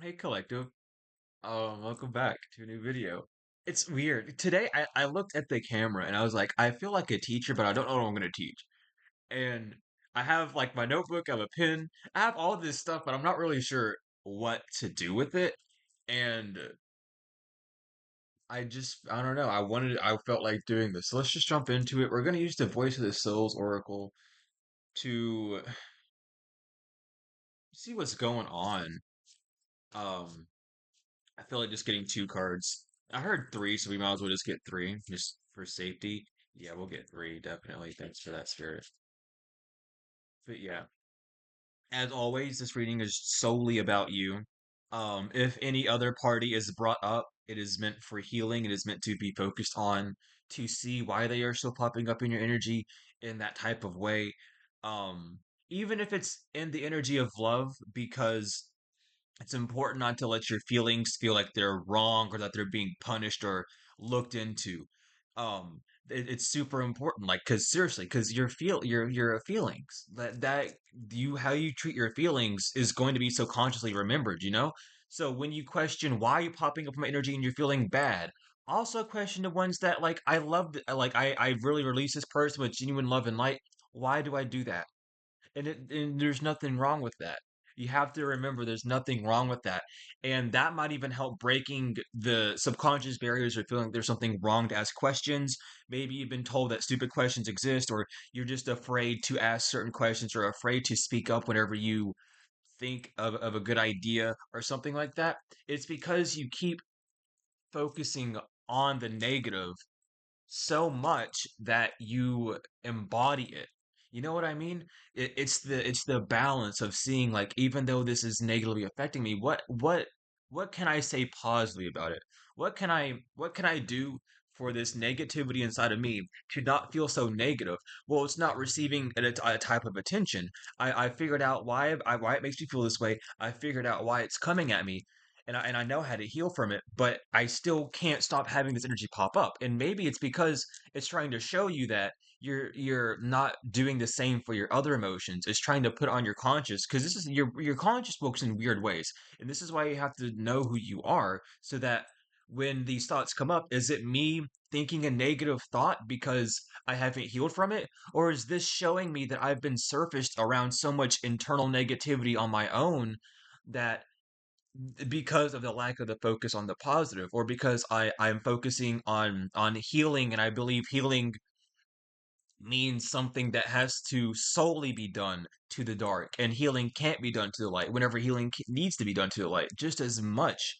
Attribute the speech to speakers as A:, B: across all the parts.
A: Hey Collective, welcome back to a new video. It's weird. Today I looked at the camera and I was like, I feel like a teacher, but I don't know what I'm gonna teach. And I have like my notebook, I have a pen, I have all this stuff, but I'm not really sure what to do with it. And I don't know. I felt like doing this. So let's just jump into it. We're gonna use the Voice of the Souls Oracle to see what's going on. Um, I feel like just getting two cards. I heard three, so we might as well just get three, just for safety. Yeah, we'll get three, definitely. Thanks for that, Spirit. But yeah, as always, this reading is solely about you. If any other party is brought up, it is meant for healing. It is meant to be focused on to see why they are still popping up in your energy in that type of way. Um, Even if it's in the energy of love, because it's important not to let your feelings feel like they're wrong or that they're being punished or looked into. It's super important, like, because seriously, because your feelings that you how you treat your feelings is going to be so consciously remembered, you know. So when you question why you popping up from energy and you're feeling bad, also question the ones that like I love, like I really release this person with genuine love and light. Why do I do that? And there's nothing wrong with that. You have to remember there's nothing wrong with that. And that might even help breaking the subconscious barriers or feeling there's something wrong to ask questions. Maybe you've been told that stupid questions exist, or you're just afraid to ask certain questions or afraid to speak up whenever you think of a good idea or something like that. It's because you keep focusing on the negative so much that you embody it. You know what I mean? It's the balance of seeing, like, even though this is negatively affecting me, what can I say positively about it? What can I do for this negativity inside of me to not feel so negative? Well, it's not receiving a type of attention. I figured out why it makes me feel this way. I figured out why it's coming at me, and I know how to heal from it, but I still can't stop having this energy pop up. And maybe it's because it's trying to show you that you're not doing the same for your other emotions. It's trying to put on your conscious, because this is your conscious works in weird ways. And this is why you have to know who you are, so that when these thoughts come up, is it me thinking a negative thought because I haven't healed from it? Or is this showing me that I've been surfaced around so much internal negativity on my own that because of the lack of the focus on the positive, or because I'm focusing on healing, and I believe healing means something that has to solely be done to the dark, and healing can't be done to the light, whenever healing needs to be done to the light just as much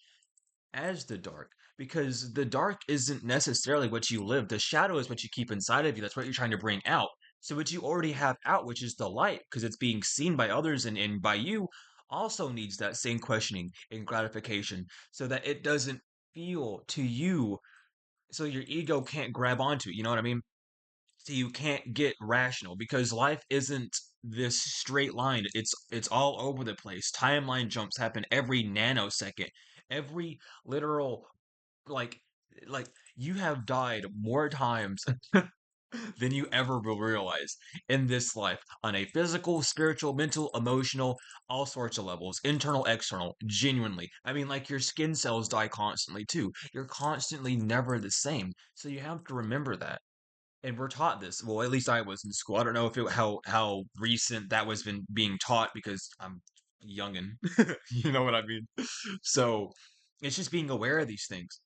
A: as the dark, because the dark isn't necessarily what you live. The shadow is what you keep inside of you. That's what you're trying to bring out. So what you already have out, which is the light, because it's being seen by others and by you, also needs that same questioning and gratification, so that it doesn't feel to you, so your ego can't grab onto it. You know what I mean? So you can't get rational, because life isn't this straight line. It's all over the place. Timeline jumps happen every nanosecond. Every literal, like like you have died more times than you ever will realize in this life, on a physical, spiritual, mental, emotional, all sorts of levels, internal, external, genuinely. I mean, like, your skin cells die constantly too. You're constantly never the same. So you have to remember that. And we're taught this. Well, at least I was in school. I don't know if how recent that was been being taught, because I'm youngin. You know what I mean? So it's just being aware of these things,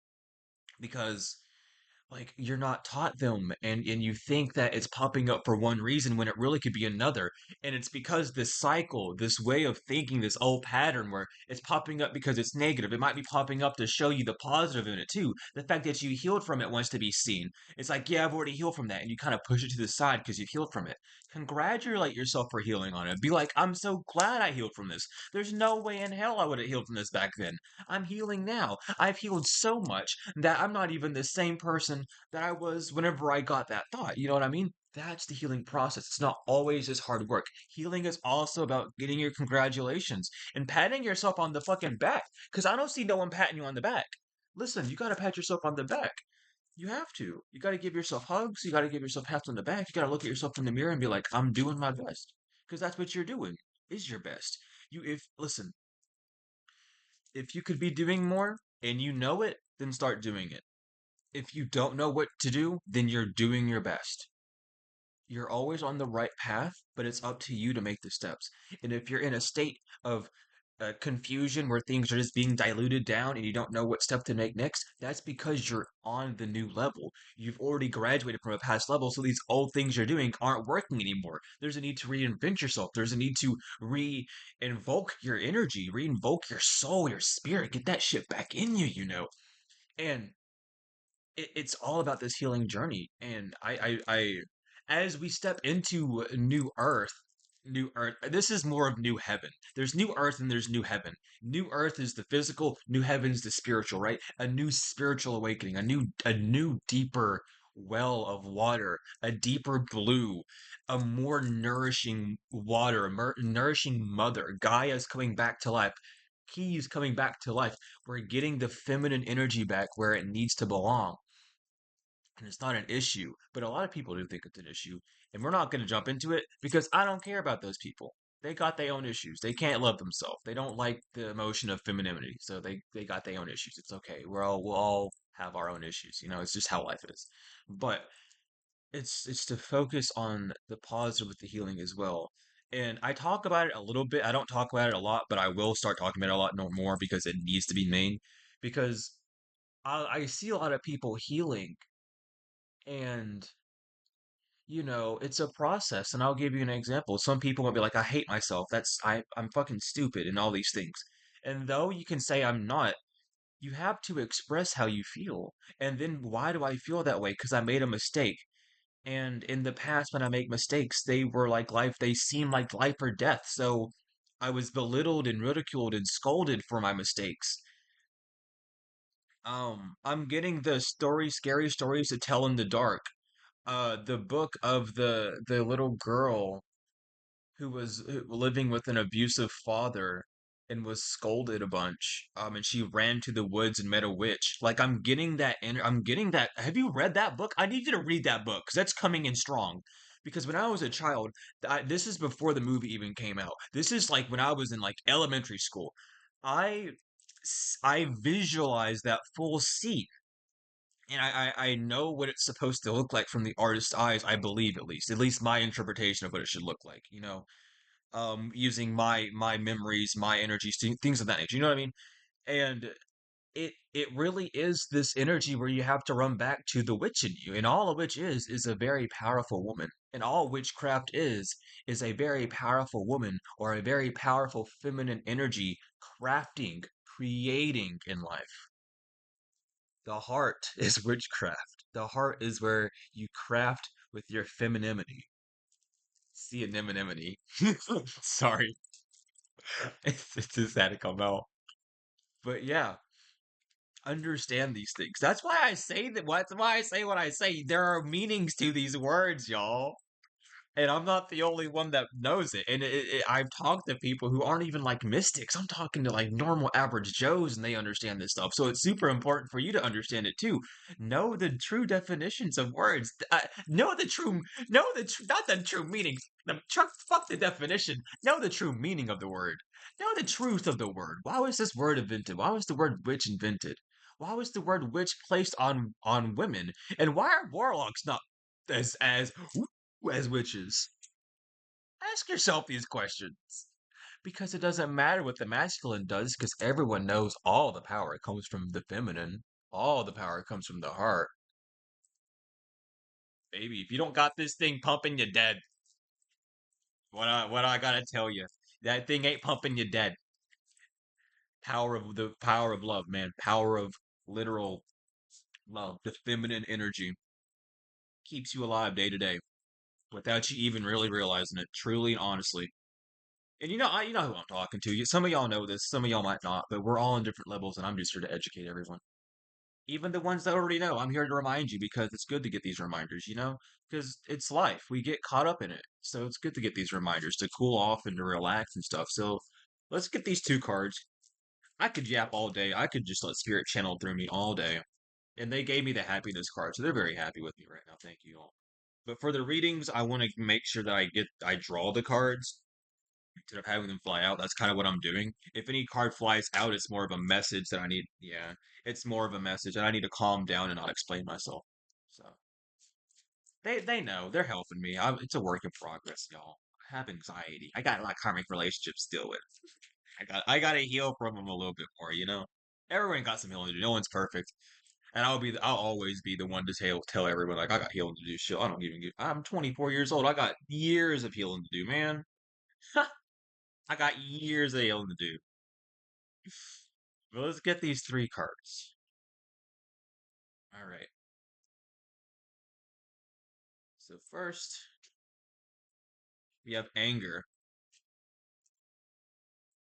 A: because like, you're not taught them, and you think that it's popping up for one reason when it really could be another. And it's because this cycle, this way of thinking, this old pattern where it's popping up because it's negative. It might be popping up to show you the positive in it too. The fact that you healed from it wants to be seen. It's like, yeah, I've already healed from that, and you kind of push it to the side because you've healed from it. Congratulate yourself for healing on it. Be like, I'm so glad I healed from this. There's no way in hell I would have healed from this back then. I'm healing now. I've healed so much that I'm not even the same person that I was whenever I got that thought. You know what I mean? That's the healing process. It's not always just hard work. Healing is also about getting your congratulations and patting yourself on the fucking back. Because I don't see no one patting you on the back. Listen, you gotta pat yourself on the back. You have to. You gotta give yourself hugs. You gotta give yourself pats on the back. You gotta look at yourself in the mirror and be like, I'm doing my best. Because that's what you're doing, is your best. If listen, If you could be doing more and you know it, then start doing it. If you don't know what to do, then you're doing your best. You're always on the right path, but it's up to you to make the steps. And if you're in a state of confusion where things are just being diluted down and you don't know what step to make next, that's because you're on the new level. You've already graduated from a past level, so these old things you're doing aren't working anymore. There's a need to reinvent yourself. There's a need to re-invoke your energy, re-invoke your soul, your spirit, get that shit back in you, you know. And it's all about this healing journey. And as we step into new earth, this is more of new heaven. There's new earth and there's new heaven. New earth is the physical, new heaven's the spiritual, right? A new spiritual awakening, a new deeper well of water, a deeper blue, a more nourishing water, a nourishing mother. Gaia's coming back to life. Ki's coming back to life. We're getting the feminine energy back where it needs to belong, and it's not an issue, but a lot of people do think it's an issue, and we're not going to jump into it because I don't care about those people. They got their own issues. They can't love themselves. They don't like the emotion of femininity, so they got their own issues. It's okay. We'll all have our own issues. You know, it's just how life is. But it's to focus on the positive with the healing as well. And I talk about it a little bit. I don't talk about it a lot, but I will start talking about it a lot more because it needs to be main. Because I see a lot of people healing, and it's a process. And I'll give you an example. Some people might be like, I hate myself. I'm fucking stupid and all these things. And though you can say I'm not, you have to express how you feel. And then why do I feel that way? Because I made a mistake. And in the past, when I make mistakes, they seem like life or death. So I was belittled and ridiculed and scolded for my mistakes. I'm getting the scary stories to tell in the dark. The book of the little girl who was living with an abusive father and was scolded a bunch. And she ran to the woods and met a witch. Like I'm getting that. Have you read that book? I need you to read that book because that's coming in strong. Because when I was a child, this is before the movie even came out. This is like when I was in like elementary school. I I visualized that full scene, and I know what it's supposed to look like from the artist's eyes, I believe, at least my interpretation of what it should look like, using my memories, my energies, things of that nature. You know what I mean? And it really is this energy where you have to run back to the witch in you, and all a witch is a very powerful woman, and all witchcraft is a very powerful woman or a very powerful feminine energy crafting, creating in life. The heart is witchcraft. The heart is where you craft with your femininity. See anemone. Sorry. It's just had to come out. But yeah, understand these things. That's why I say that. That's why I say what I say. There are meanings to these words, y'all. And I'm not the only one that knows it. And I've talked to people who aren't even like mystics. I'm talking to like normal average Joes, and they understand this stuff. So it's super important for you to understand it too. Know the true definitions of words. Not the true meanings. Fuck the definition. Know the true meaning of the word. Know the truth of the word. Why was this word invented? Why was the word witch invented? Why was the word witch placed on women? And why are warlocks not as witches? Ask yourself these questions. Because it doesn't matter what the masculine does, because everyone knows all the power comes from the feminine. All the power comes from the heart. Baby, if you don't got this thing pumping, you're dead. What I gotta tell you. That thing ain't pumping, you dead. Power of love, man. Power of literal love. The feminine energy keeps you alive day to day without you even really realizing it, truly and honestly. And you know who I'm talking to. Some of y'all know this, some of y'all might not, but we're all on different levels, and I'm just here to educate everyone. Even the ones that already know, I'm here to remind you because it's good to get these reminders, because it's life. We get caught up in it. So it's good to get these reminders to cool off and to relax and stuff. So let's get these two cards. I could yap all day. I could just let spirit channel through me all day. And they gave me the happiness card, so they're very happy with me right now. Thank you all. But for the readings, I want to make sure that I draw the cards. instead of having them fly out. That's kind of what I'm doing. If any card flies out, it's more of a message that I need. Yeah, it's more of a message and I need to calm down and not explain myself. So they know they're helping me. It's a work in progress, y'all. I have anxiety. I got a lot of karmic relationships to deal with. I got to heal from them a little bit more. Everyone got some healing to do. No one's perfect. And I'll always be the one to tell everyone like I got healing to do. Shit, I don't even give. I'm 24 years old. I got years of healing to do, man. I got years of healing to do. Well, let's get these three cards. All right. So first, we have anger.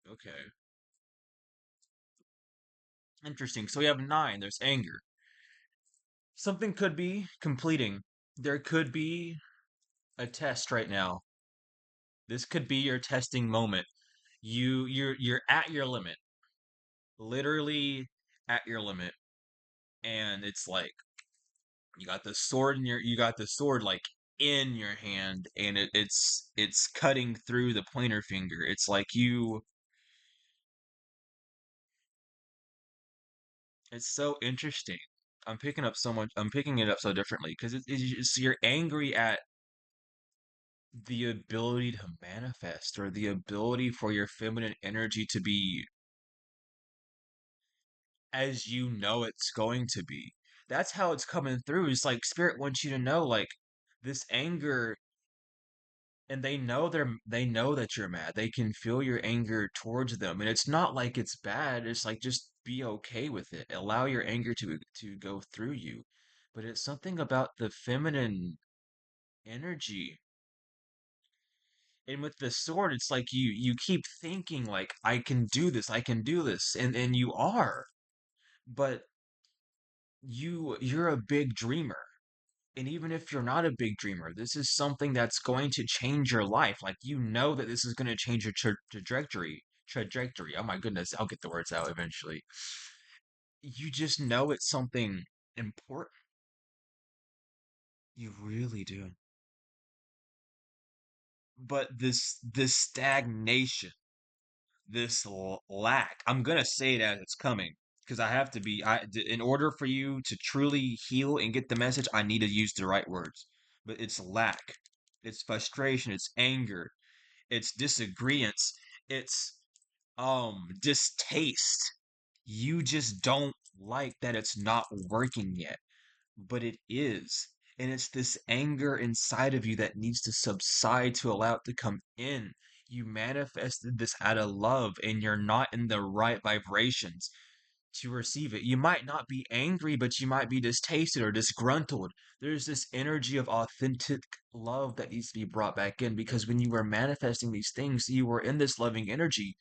A: Okay. Interesting. So we have nine. There's anger. Something could be completing. There could be a test right now. This could be your testing moment. You're at your limit. Literally at your limit. And it's like you got the sword like in your hand and it's cutting through the pointer finger. It's like it's so interesting. I'm picking it up so differently because you're angry at the ability to manifest or the ability for your feminine energy to be as you know it's going to be. That's how it's coming through. It's like spirit wants you to know like this anger and they know that you're mad. They can feel your anger towards them. And it's not like it's bad. It's like just be okay with it. Allow your anger to go through you. But it's something about the feminine energy. And with the sword, it's like you keep thinking like I can do this, and you are. But you're a big dreamer. And even if you're not a big dreamer, this is something that's going to change your life. Like you know that this is going to change your trajectory. Trajectory. Oh my goodness, I'll get the words out eventually. You just know it's something important. You really do. But this stagnation, this lack, I'm gonna say it as it's coming because I have to be. In order for you to truly heal and get the message, I need to use the right words. But it's lack, it's frustration, it's anger, it's disagreements, it's distaste. You just don't like that it's not working yet, but it is. And it's this anger inside of you that needs to subside to allow it to come in. You manifested this out of love, and you're not in the right vibrations to receive it. You might not be angry, but you might be distasted or disgruntled. There's this energy of authentic love that needs to be brought back in because when you were manifesting these things, you were in this loving energy.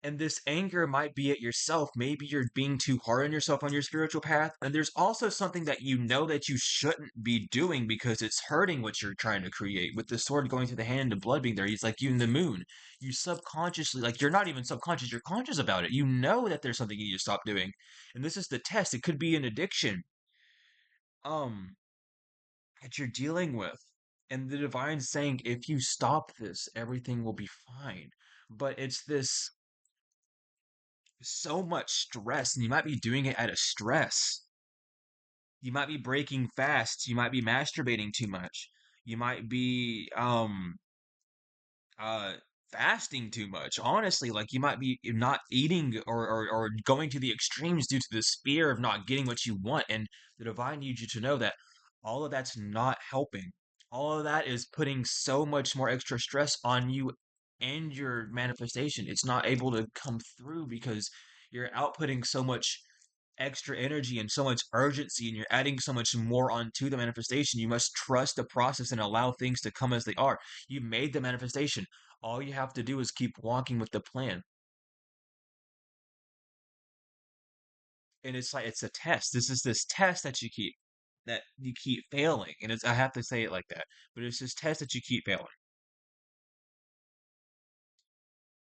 A: And this anger might be at yourself. Maybe you're being too hard on yourself on your spiritual path. And there's also something that you know that you shouldn't be doing because it's hurting what you're trying to create. With the sword going through the hand and blood being there, he's like you in the moon. You subconsciously, like you're not even subconscious, you're conscious about it. You know that there's something you need to stop doing. And this is the test. It could be an addiction um that you're dealing with. And the divine's saying, if you stop this, everything will be fine. But it's this so much stress, and you might be doing it out of stress. You might be breaking fasts. You might be masturbating too much. You might be uh fasting too much. Honestly, like you might be not eating or going to the extremes due to this fear of not getting what you want. And the divine needs you to know that all of that's not helping. All of that is putting so much more extra stress on you and your manifestation. It's not able to come through because you're outputting so much extra energy and so much urgency and you're adding so much more onto the manifestation. You must trust the process and allow things to come as they are. You made the manifestation. All you have to do is keep walking with the plan. And it's like it's a test. This is this test that you keep failing. And it's I have to say it like that. But it's this test that you keep failing.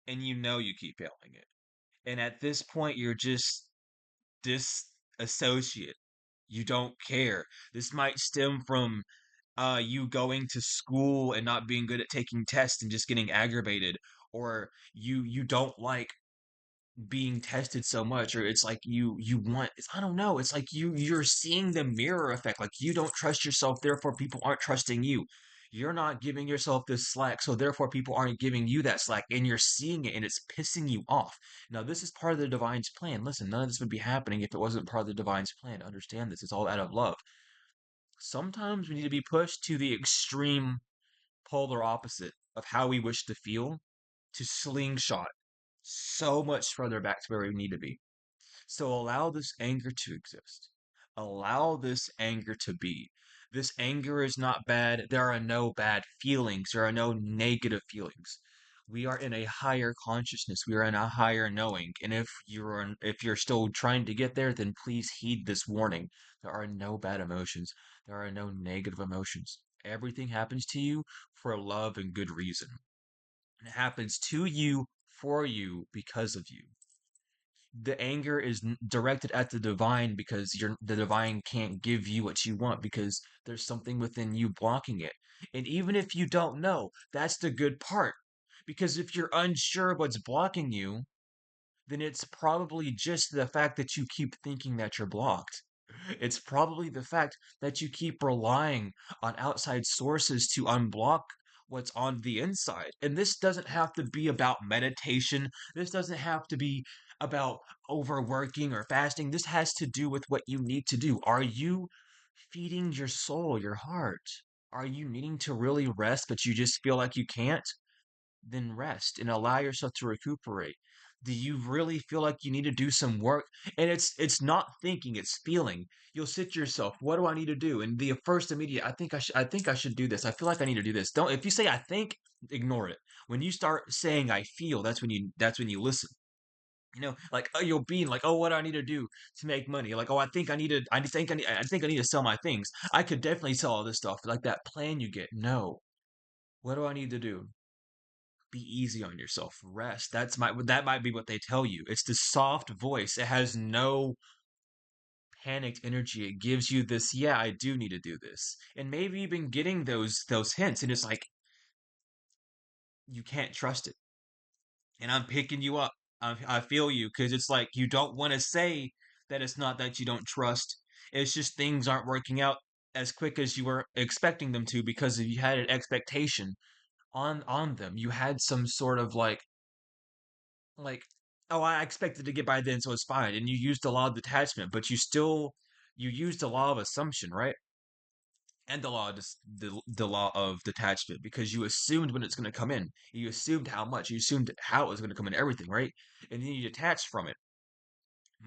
A: And you know you keep failing it. And at this point you're just disassociate. You don't care. This might stem from you going to school and not being good at taking tests and just getting aggravated, or you don't like being tested so much, or it's like you want it's, I don't know, it's like you're seeing the mirror effect, like you don't trust yourself, therefore people aren't trusting you. You're not giving yourself this slack, so therefore people aren't giving you that slack, and you're seeing it and it's pissing you off. Now this is part of the divine's plan. Listen, none of this would be happening if it wasn't part of the divine's plan. Understand this, it's all out of love. Sometimes we need to be pushed to the extreme polar opposite of how we wish to feel, to slingshot so much further back to where we need to be. So allow this anger to exist. Allow this anger to be. This anger is not bad. There are no bad feelings. There are no negative feelings. We are in a higher consciousness. We are in a higher knowing. And if you're still trying to get there, then please heed this warning. There are no bad emotions. There are no negative emotions. Everything happens to you for love and good reason. It happens to you, for you, because of you. The anger is directed at the divine because the divine can't give you what you want because there's something within you blocking it. And even if you don't know, that's the good part. Because if you're unsure of what's blocking you, then it's probably just the fact that you keep thinking that you're blocked. It's probably the fact that you keep relying on outside sources to unblock what's on the inside. And this doesn't have to be about meditation. This doesn't have to be about overworking or fasting. This has to do with what you need to do. Are you feeding your soul, your heart? Are you needing to really rest, but you just feel like you can't? Then rest and allow yourself to recuperate. Do you really feel like you need to do some work? And it's not thinking, it's feeling. You'll sit to yourself, what do I need to do? And the first immediate, I think I should do this. I feel like I need to do this. Don't If you say I think, ignore it. When you start saying I feel, that's when you listen. Like, oh, you'll be like, oh, what do I need to do to make money? Like, oh, I think I need to sell my things. I could definitely sell all this stuff. Like that plan you get. No. What do I need to do? Be easy on yourself. Rest. That might be what they tell you. It's the soft voice. It has no panicked energy. It gives you this, yeah, I do need to do this. And maybe you've been getting those hints, and it's like you can't trust it. And I'm picking you up. I feel you because it's like you don't want to say that it's not that you don't trust. It's just things aren't working out as quick as you were expecting them to because you had an expectation on them. You had some sort of like, oh, I expected to get by then, so it's fine. And you used the law of detachment, but you used the law of assumption, right? And the law of detachment because you assumed when it's going to come in. You assumed how much. You assumed how it was going to come in, everything, right? And then you detached from it.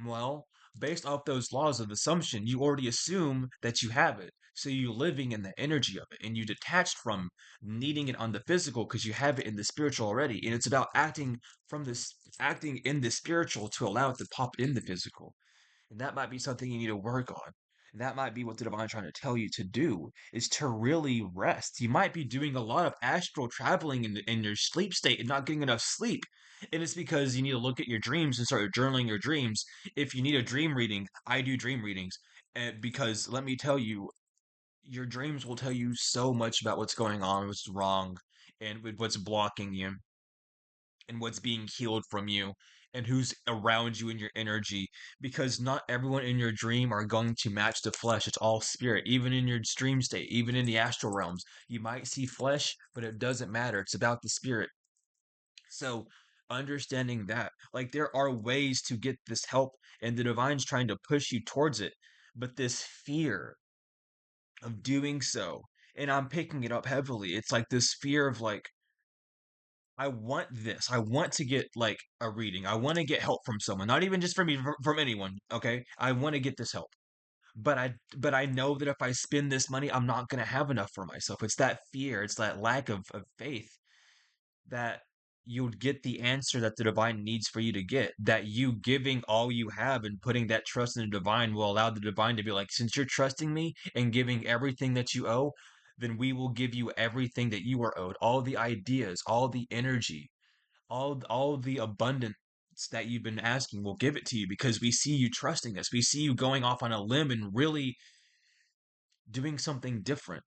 A: Well, based off those laws of assumption, you already assume that you have it. So you're living in the energy of it, and you detached from needing it on the physical because you have it in the spiritual already. And it's about acting in the spiritual to allow it to pop in the physical. And that might be something you need to work on. And that might be what the divine's trying to tell you to do is to really rest. You might be doing a lot of astral traveling in your sleep state and not getting enough sleep. And it's because you need to look at your dreams and start journaling your dreams. If you need a dream reading, I do dream readings. And because let me tell you, your dreams will tell you so much about what's going on, what's wrong, and what's blocking you and what's being healed from you and who's around you in your energy because not everyone in your dream are going to match the flesh. It's all spirit. Even in your dream state, even in the astral realms, you might see flesh, but it doesn't matter. It's about the spirit. So understanding that, like, there are ways to get this help and the divine's trying to push you towards it, but this fear of doing so, and I'm picking it up heavily, it's like this fear of like, I want this. I want to get like a reading. I want to get help from someone, not even just from me, from anyone. Okay, I want to get this help, but I know that if I spend this money, I'm not gonna have enough for myself. It's that fear. It's that lack of faith that you'll get the answer that the divine needs for you to get. That you giving all you have and putting that trust in the divine will allow the divine to be like, since you're trusting me and giving everything that you owe, then we will give you everything that you are owed, all the ideas, all the energy, all the abundance that you've been asking. We'll give it to you because we see you trusting us. We see you going off on a limb and really doing something different.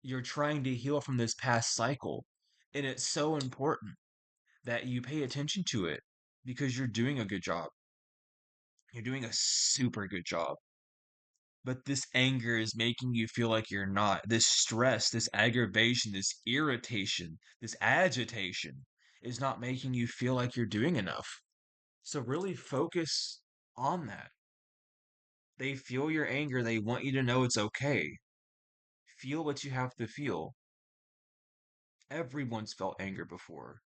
A: You're trying to heal from this past cycle. And it's so important that you pay attention to it because you're doing a good job. You're doing a super good job. But this anger is making you feel like you're not. This stress, this aggravation, this irritation, this agitation is not making you feel like you're doing enough. So really focus on that. They feel your anger. They want you to know it's okay. Feel what you have to feel. Everyone's felt anger before.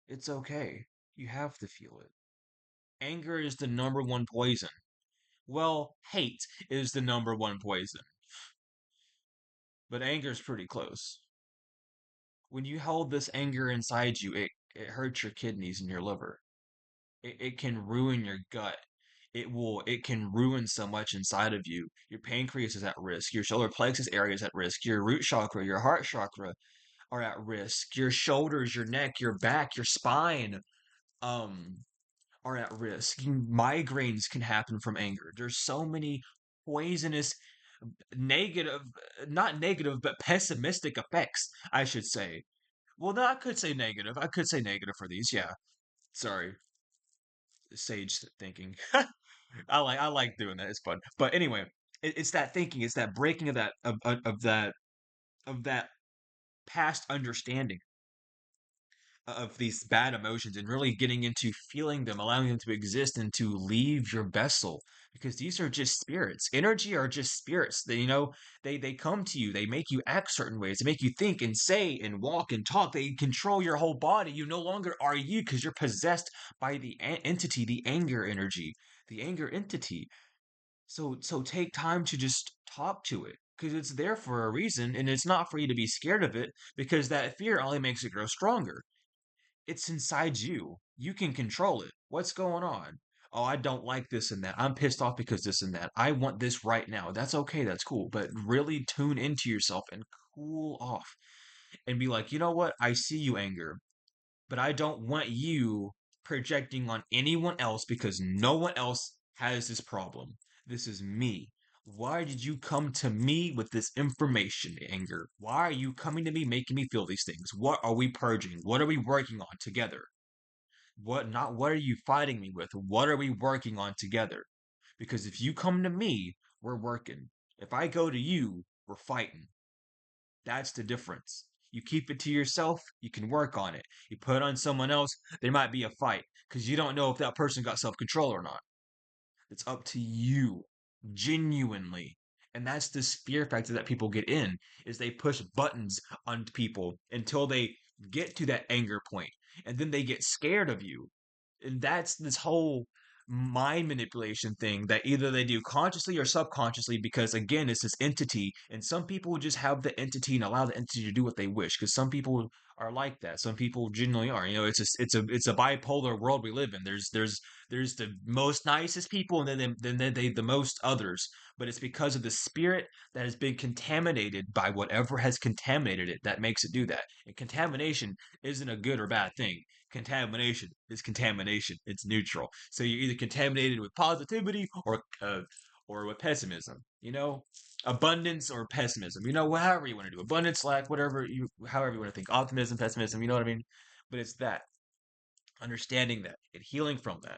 A: It's okay. You have to feel it. Anger is the number one poison. Well, hate is the number one poison, but anger's pretty close. When you hold this anger inside you, it hurts your kidneys and your liver. It can ruin your gut. It can ruin so much inside of you. Your pancreas is at risk. Your solar plexus area is at risk. Your root chakra, your heart chakra are at risk. Your shoulders, your neck, your back, your spine, um, are at risk. Migraines can happen from anger. There's so many poisonous, negative, not negative, but pessimistic effects, I should say. Well, no, I could say negative. I could say negative for these. Yeah. Sorry. Sage thinking. I like doing that. It's fun. But anyway, it's that thinking. It's that breaking of that past understanding of these bad emotions and really getting into feeling them, allowing them to exist and to leave your vessel because these are just spirits. Energy are just spirits. They come to you. They make you act certain ways. They make you think and say and walk and talk. They control your whole body. You no longer are you because you're possessed by the entity, the anger energy, the anger entity. So take time to just talk to it because it's there for a reason and it's not for you to be scared of it because that fear only makes it grow stronger. It's inside you. You can control it. What's going on? Oh, I don't like this and that. I'm pissed off because this and that. I want this right now. That's okay. That's cool. But really tune into yourself and cool off and be like, you know what? I see you, anger, but I don't want you projecting on anyone else because no one else has this problem. This is me. Why did you come to me with this information, anger? Why are you coming to me making me feel these things? What are we purging? What are we working on together? What are you fighting me with? What are we working on together? Because if you come to me, we're working. If I go to you, we're fighting. That's the difference. You keep it to yourself, you can work on it. You put it on someone else, there might be a fight because you don't know if that person got self control or not. It's up to you, genuinely. And that's the fear factor that people get in is they push buttons on people until they get to that anger point, and then they get scared of you. And that's this whole mind manipulation thing that either they do consciously or subconsciously because again it's this entity and some people just have the entity and allow the entity to do what they wish because some people are like that. Some people genuinely are. It's a bipolar world we live in. There's the most nicest people and then they the most others, but it's because of the spirit that has been contaminated by whatever has contaminated it that makes it do that. And contamination isn't a good or bad thing. Contamination is contamination. It's neutral. So you're either contaminated with positivity or with pessimism. Abundance or pessimism. However you want to do abundance, lack, however you want to think, optimism, pessimism. You know what I mean? But it's that understanding that and healing from that.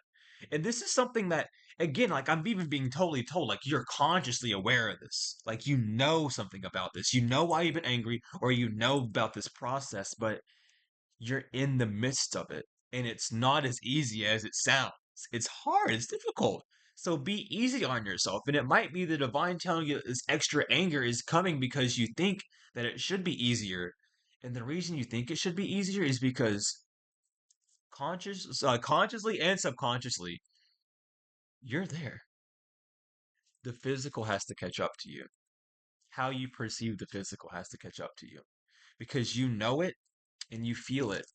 A: And this is something that, again, like I'm even being totally told, like you're consciously aware of this. Like you know something about this. You know why you've been angry or you know about this process, but you're in the midst of it. And it's not as easy as it sounds. It's hard, it's difficult. So be easy on yourself. And it might be the divine telling you this extra anger is coming because you think that it should be easier. And the reason you think it should be easier is because consciously and subconsciously, you're there. The physical has to catch up to you. How you perceive the physical has to catch up to you because you know it and you feel it,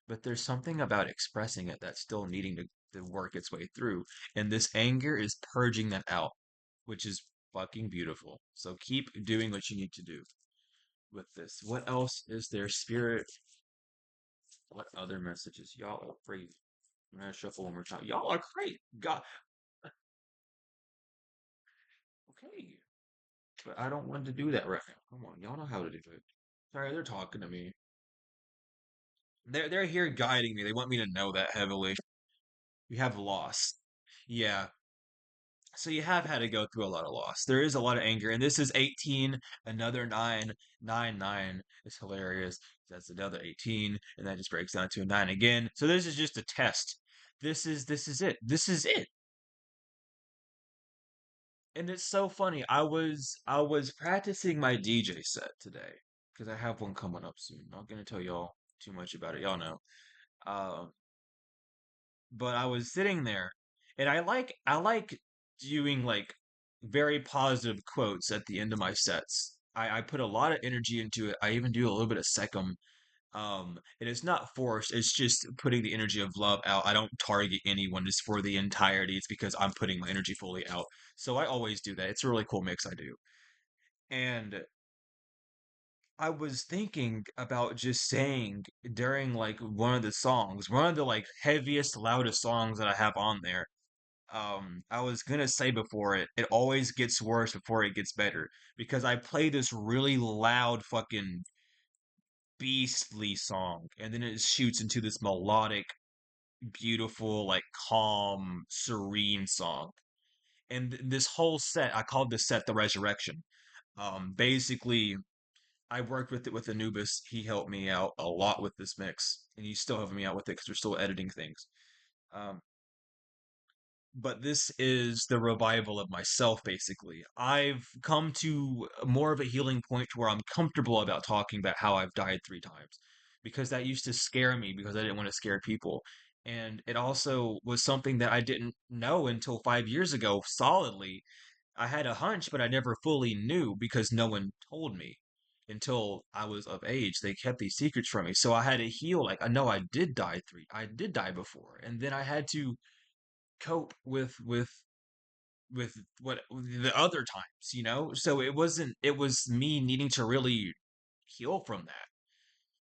A: but there's something about expressing it that's still needing to work its way through. And this anger is purging that out, which is fucking beautiful. So keep doing what you need to do with this. What else is there, Spirit? What other messages? Y'all are great. I'm gonna shuffle one more time. Y'all are great. God, okay. but I don't want to do that right now. Come on, y'all know how to do it. Sorry, they're talking to me. They're here guiding me. They want me to know that heavily. We have lost. Yeah. So you have had to go through a lot of loss. There is a lot of anger, and this is 18, another 9, 9, 9. It's hilarious. That's another 18, and that just breaks down to a 9 again. So this is just a test. This is it. This is it. And it's so funny. I was practicing my DJ set today because I have one coming up soon. Not gonna tell y'all too much about it. Y'all know. Um, but I was sitting there, and I like doing like very positive quotes at the end of my sets. I put a lot of energy into it. I even do a little bit of second. And it's not forced. It's just putting the energy of love out. I don't target anyone just for the entirety. It's because I'm putting my energy fully out. So I always do that. It's a really cool mix I do. And I was thinking about just saying during like one of the songs, one of the like heaviest, loudest songs that I have on there. I was gonna say before it always gets worse before it gets better because I play this really loud fucking beastly song and then it shoots into this melodic beautiful, like calm, serene song. And this whole set, I called this set the Resurrection. Basically, I worked with it with Anubis. He helped me out a lot with this mix, and he's still helping me out with it because we're still editing things. Um, but this is the revival of myself, basically. I've come to more of a healing point where I'm comfortable about talking about how I've died 3 times because that used to scare me because I didn't want to scare people. And it also was something that I didn't know until 5 years ago solidly. I had a hunch, but I never fully knew because no one told me until I was of age. They kept these secrets from me. So I had to heal. Like, I know I did die before. And then I had to cope with what the other times, So it was me needing to really heal from that.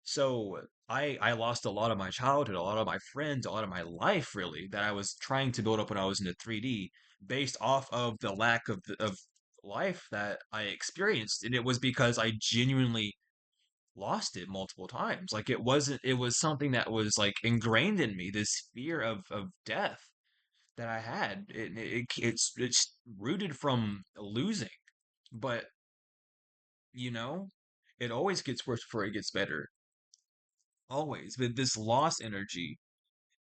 A: So I lost a lot of my childhood, a lot of my friends, a lot of my life really that I was trying to build up when I was in the 3D based off of the lack of life that I experienced. And it was because I genuinely lost it multiple times. Like it was something that was like ingrained in me, this fear of death that I had. It's rooted from losing, but you know, it always gets worse before it gets better. Always. But this loss energy,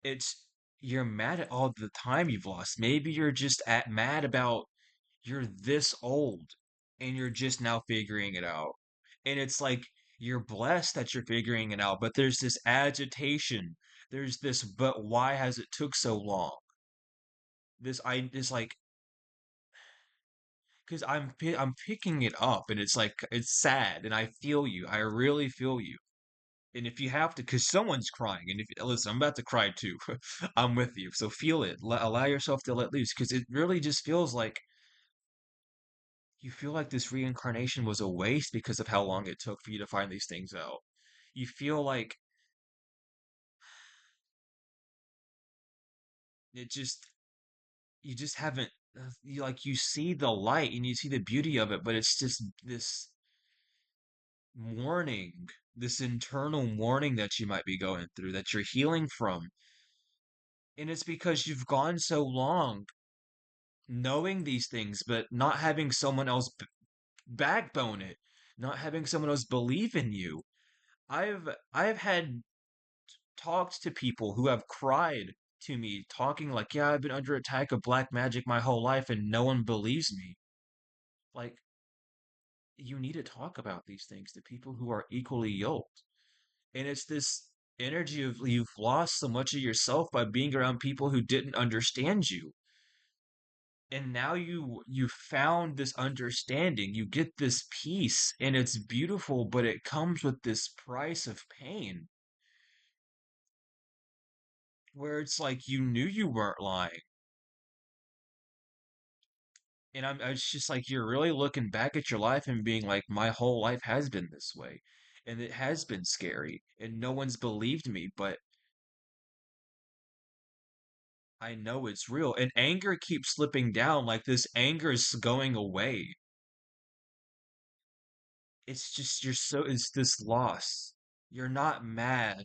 A: it's you're mad at all the time you've lost. Maybe you're just at mad about you're this old and you're just now figuring it out. And it's like you're blessed that you're figuring it out, but there's this agitation. There's this, but why has it took so long? This I is like because I'm picking it up and it's like it's sad and I feel you. I really feel you. And if you have to, because someone's crying, and if listen, I'm about to cry too. I'm with you. So feel it. Allow yourself to let loose, because it really just feels like you feel like this reincarnation was a waste because of how long it took for you to find these things out. You feel like it just you just haven't you like you see the light and you see the beauty of it, but it's just this mourning, this internal mourning that you might be going through that you're healing from. And it's because you've gone so long knowing these things, but not having someone else backbone it, not having someone else believe in you. I've had talked to people who have cried to me, talking like, "Yeah, I've been under attack of black magic my whole life, and no one believes me." Like, you need to talk about these things to people who are equally yoked. And it's this energy of you've lost so much of yourself by being around people who didn't understand you, and now you found this understanding, you get this peace and it's beautiful, but it comes with this price of pain where it's like you knew you weren't lying. And it's just like you're really looking back at your life and being like, my whole life has been this way, and it has been scary and no one's believed me, but I know it's real. And anger keeps slipping down, like this anger is going away. It's just it's this loss. You're not mad,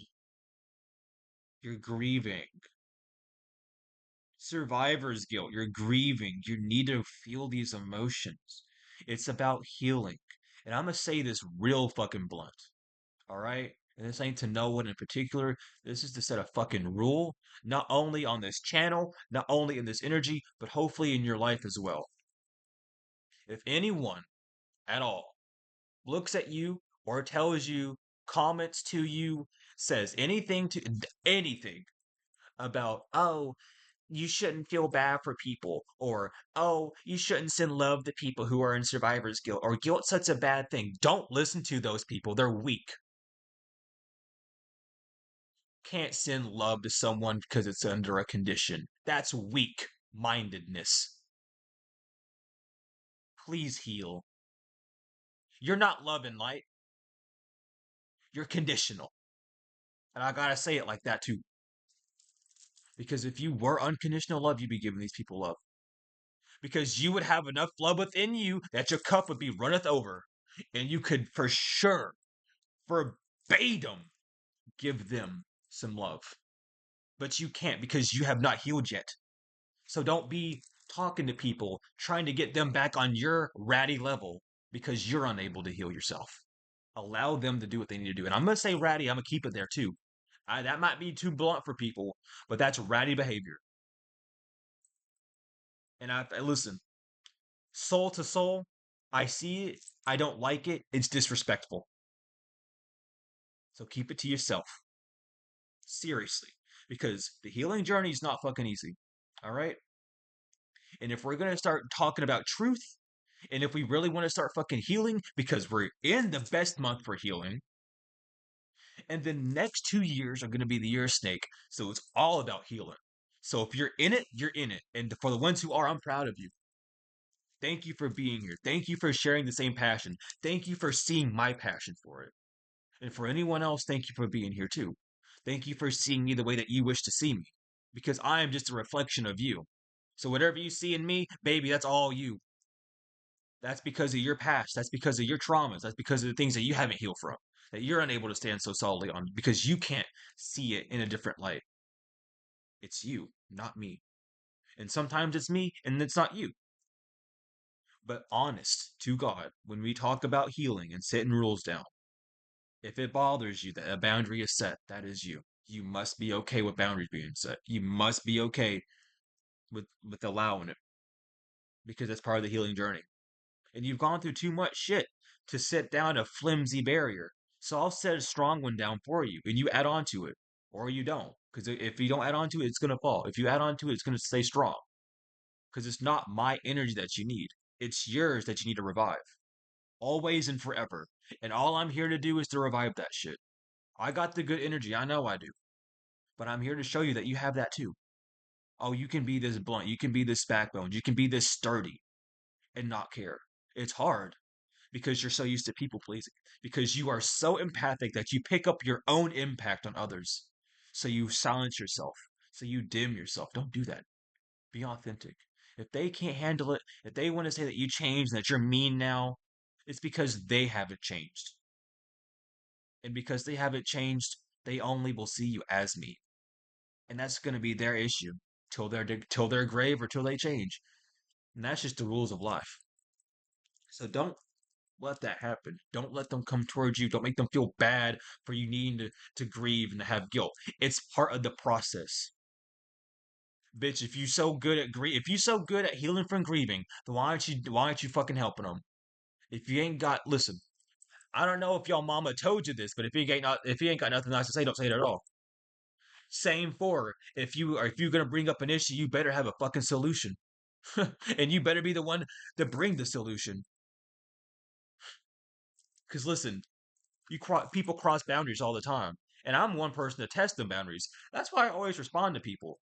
A: you're grieving. Survivor's guilt, you're grieving. You need to feel these emotions. It's about healing. And I'm gonna say this real fucking blunt, all right? And this ain't to no one in particular. This is to set a fucking rule, not only on this channel, not only in this energy, but hopefully in your life as well. If anyone at all looks at you or tells you, comments to you, says anything about, oh, you shouldn't feel bad for people, or oh, you shouldn't send love to people who are in survivor's guilt, or guilt's such a bad thing. Don't listen to those people. They're weak. Can't send love to someone because it's under a condition. That's weak mindedness. Please heal. You're not love and light. You're conditional. And I gotta say it like that too. Because if you were unconditional love, you'd be giving these people love. Because you would have enough love within you that your cup would be runneth over. And you could for sure, verbatim, give them some love. But you can't because you have not healed yet. So don't be talking to people trying to get them back on your ratty level because you're unable to heal yourself. Allow them to do what they need to do. And I'm going to say ratty, I'm going to keep it there too. That might be too blunt for people, but that's ratty behavior. And listen, soul to soul, I see it. I don't like it. It's disrespectful. So keep it to yourself. Seriously. Because the healing journey is not fucking easy. All right? And if we're going to start talking about truth, and if we really want to start fucking healing, because we're in the best month for healing, and the next 2 years are going to be the year of snake. So it's all about healing. So if you're in it, you're in it. And for the ones who are, I'm proud of you. Thank you for being here. Thank you for sharing the same passion. Thank you for seeing my passion for it. And for anyone else, thank you for being here too. Thank you for seeing me the way that you wish to see me. Because I am just a reflection of you. So whatever you see in me, baby, that's all you. That's because of your past. That's because of your traumas. That's because of the things that you haven't healed from, that you're unable to stand so solidly on because you can't see it in a different light. It's you, not me. And sometimes it's me and it's not you. But honest to God, when we talk about healing and setting rules down, if it bothers you that a boundary is set, that is you. You must be okay with boundaries being set. You must be okay with allowing it because that's part of the healing journey. And you've gone through too much shit to set down a flimsy barrier. So I'll set a strong one down for you, and you add on to it, or you don't. Because if you don't add on to it, it's gonna fall. If you add on to it, it's gonna stay strong. Because it's not my energy that you need; it's yours that you need to revive, always and forever. And all I'm here to do is to revive that shit. I got the good energy, I know I do, but I'm here to show you that you have that too. Oh, you can be this blunt, you can be this backbone, you can be this sturdy, and not care. It's hard because you're so used to people pleasing, because you are so empathic that you pick up your own impact on others. So you silence yourself, so you dim yourself. Don't do that. Be authentic. If they can't handle it, if they want to say that you changed and that you're mean now, it's because they haven't changed. And because they haven't changed, they only will see you as me. And that's going to be their issue till their grave or till they change. And that's just the rules of life. So don't let that happen. Don't let them come towards you. Don't make them feel bad for you needing to grieve and to have guilt. It's part of the process. Bitch, if you so good at healing from grieving, then why aren't you fucking helping them? If you ain't got listen, I don't know if y'all mama told you this, but if you ain't got nothing nice to say, don't say it at all. Same for if you're gonna bring up an issue, you better have a fucking solution. And you better be the one to bring the solution. Cause listen, people cross boundaries all the time, and I'm one person to test them boundaries. That's why I always respond to people.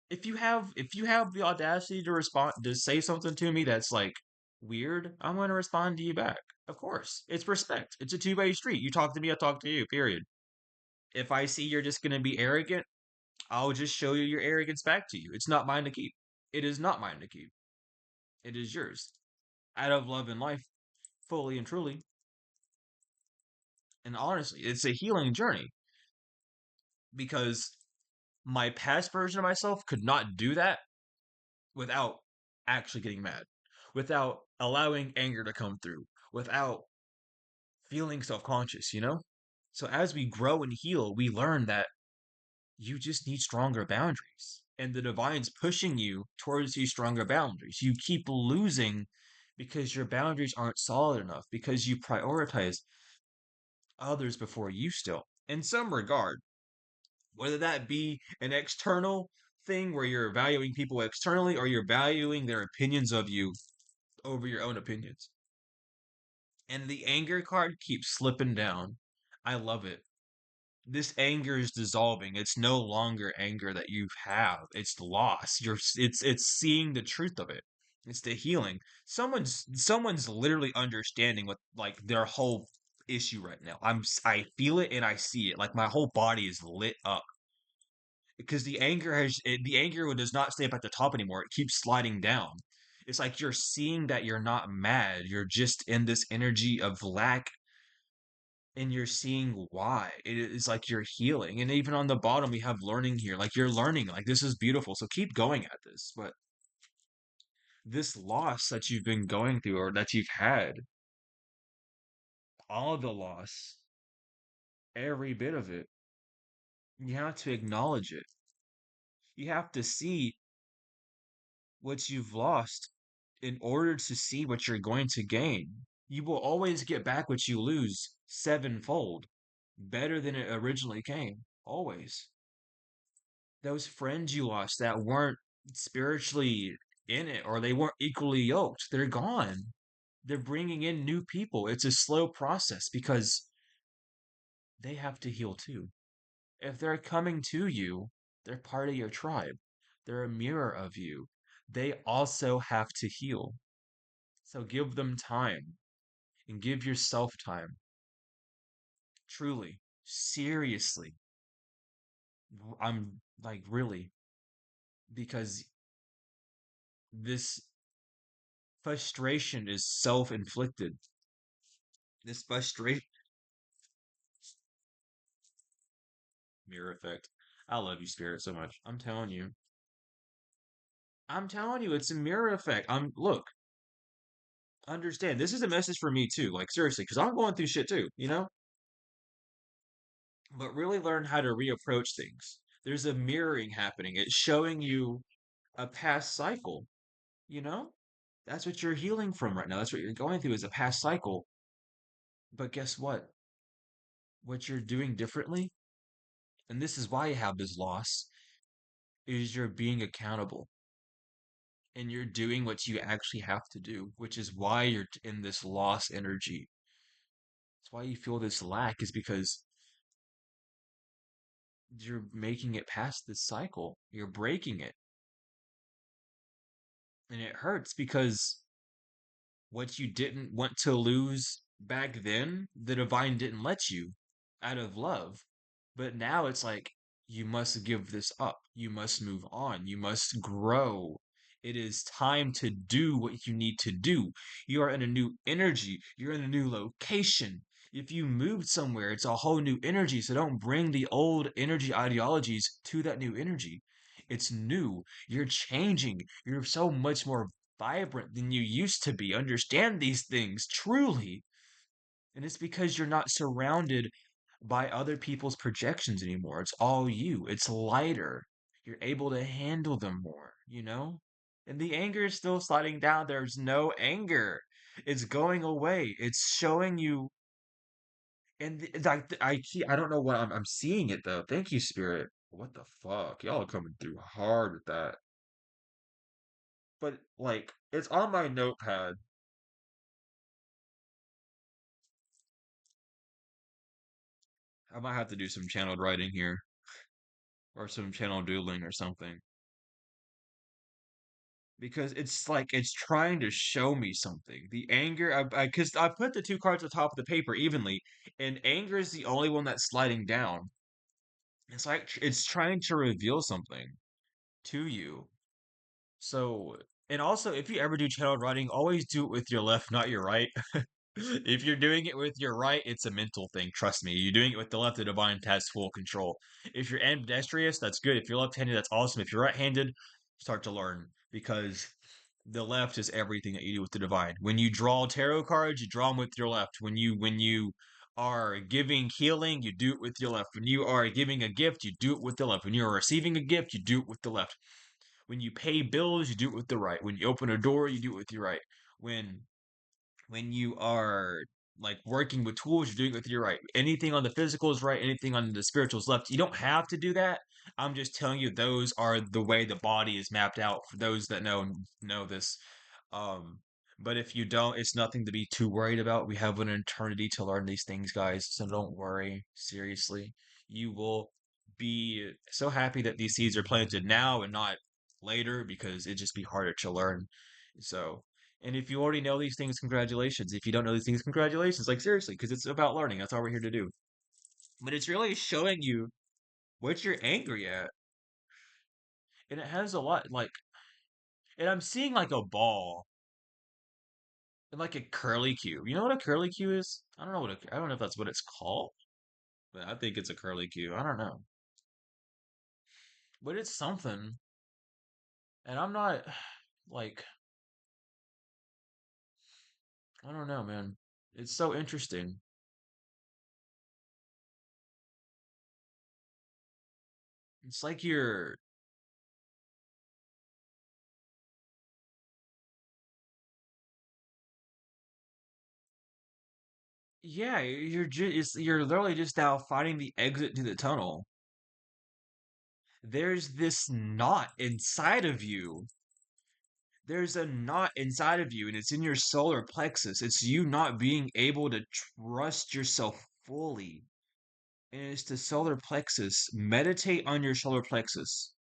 A: If you have the audacity to respond to say something to me that's like weird, I'm going to respond to you back. Of course, it's respect. It's a two-way street. You talk to me, I talk to you. Period. If I see you're just going to be arrogant, I'll just show you your arrogance back to you. It's not mine to keep. It is not mine to keep. It is yours. Out of love and life, fully and truly. And honestly, it's a healing journey because my past version of myself could not do that without actually getting mad, without allowing anger to come through, without feeling self conscious, you know? So as we grow and heal, we learn that you just need stronger boundaries. And the divine's pushing you towards these stronger boundaries. You keep losing because your boundaries aren't solid enough, because you prioritize others before you still. In some regard, whether that be an external thing where you're valuing people externally or you're valuing their opinions of you over your own opinions. And the anger card keeps slipping down. I love it. This anger is dissolving. It's no longer anger that you have. It's loss. It's seeing the truth of it. It's the healing. Someone's literally understanding what like their whole issue right now. I feel it and I see it. Like my whole body is lit up because the anger does not stay up at the top anymore. It keeps sliding down. It's like you're seeing that you're not mad. You're just in this energy of lack and you're seeing why. It is like you're healing. And even on the bottom, we have learning here. Like you're learning. Like this is beautiful. So keep going at this. But this loss that you've been going through or that you've had, all the loss, every bit of it, you have to acknowledge it. You have to see what you've lost in order to see what you're going to gain. You will always get back what you lose sevenfold, better than it originally came. Always. Those friends you lost that weren't spiritually in it or they weren't equally yoked, they're gone. They're bringing in new people. It's a slow process because they have to heal too. If they're coming to you, they're part of your tribe. They're a mirror of you. They also have to heal. So give them time and give yourself time. Truly, seriously. I'm like, really, because this frustration is self inflicted. This frustration, mirror effect. I love you, Spirit, so much. I'm telling you. I'm telling you, it's a mirror effect. Look, understand. This is a message for me too. Like, seriously, because I'm going through shit too, you know? But really learn how to reapproach things. There's a mirroring happening. It's showing you a past cycle, you know? That's what you're healing from right now. That's what you're going through is a past cycle. But guess what? What you're doing differently, and this is why you have this loss, is you're being accountable and you're doing what you actually have to do, which is why you're in this loss energy. It's why you feel this lack, is because you're making it past this cycle. You're breaking it. And it hurts because what you didn't want to lose back then, the divine didn't let you out of love. But now it's like, you must give this up. You must move on. You must grow. It is time to do what you need to do. You are in a new energy. You're in a new location. If you moved somewhere, it's a whole new energy. So don't bring the old energy ideologies to that new energy. It's new. You're changing. You're so much more vibrant than you used to be. Understand these things truly. And it's because you're not surrounded by other people's projections anymore. It's all you. It's lighter. You're able to handle them more, you know? And the anger is still sliding down. There's no anger. It's going away. It's showing you. And I don't know what I'm seeing it though. Thank you, Spirit. What the fuck? Y'all are coming through hard with that. But like, it's on my notepad. I might have to do some channeled writing here or some channel doodling or something because it's like it's trying to show me something. The anger, because I put the two cards at the top of the paper evenly, and anger is the only one that's sliding down. It's like it's trying to reveal something to you. So, and also, if you ever do channeled writing, always do it with your left, not your right. If you're doing it with your right, it's a mental thing. Trust me. You're doing it with the left, the divine has full control. If you're ambidextrous, that's good. If you're left-handed, that's awesome. If you're right-handed, start to learn because the left is everything that you do with the divine. When you draw tarot cards, you draw them with your left. When you are giving healing, you do it with your left. When you are giving a gift, you do it with the left. When you are receiving a gift, you do it with the left. When you pay bills, you do it with the right. When you open a door, you do it with your right. When when you are like working with tools, you're doing it with your right. Anything on the physical is right, anything on the spiritual is left. You don't have to do that. I'm just telling you those are the way the body is mapped out for those that know this. Um, but if you don't, it's nothing to be too worried about. We have an eternity to learn these things, guys. So don't worry. Seriously, you will be so happy that these seeds are planted now and not later because it'd just be harder to learn. So, and if you already know these things, congratulations. If you don't know these things, congratulations. Like seriously, because it's about learning. That's all we're here to do. But it's really showing you what you're angry at, and it has a lot like, and I'm seeing like a ball and like a curly cue. You know what a curly cue is? I don't know I don't know if that's what it's called, but I think it's a curly cue. I don't know, but it's something, and I'm not like I don't know, man. It's so interesting. It's like you're yeah, you're literally just now finding the exit to the tunnel. There's this knot inside of you. There's a knot inside of you, and it's in your solar plexus. It's you not being able to trust yourself fully. And it's the solar plexus. Meditate on your solar plexus